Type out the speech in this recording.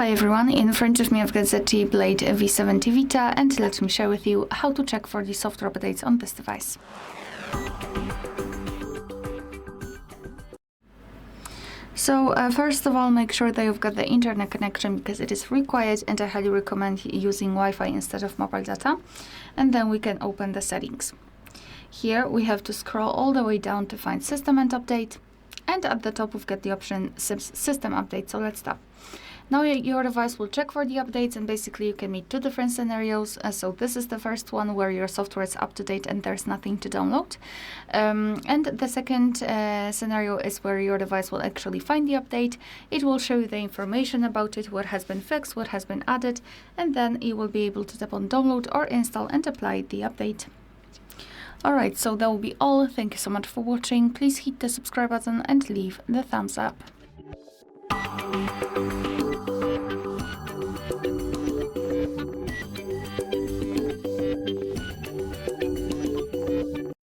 Hi everyone, in front of me I've got ZTE Blade V70 Vita, and let me share with you how to check for the software updates on this device. So first of all, make sure that you've got the internet connection because it is required, and I highly recommend using Wi-Fi instead of mobile data. And then we can open the settings. Here we have to scroll all the way down to find System and Update, and at the top we've got the option System Update, so let's stop. Now your device will check for the updates, and basically you can meet two different scenarios. So this is the first one where your software is up to date and there's nothing to download. And the second scenario is where your device will actually find the update. It will show you the information about it, what has been fixed, what has been added, and then you will be able to tap on download or install and apply the update. Alright, so that will be all. Thank you so much for watching. Please hit the subscribe button and leave the thumbs up.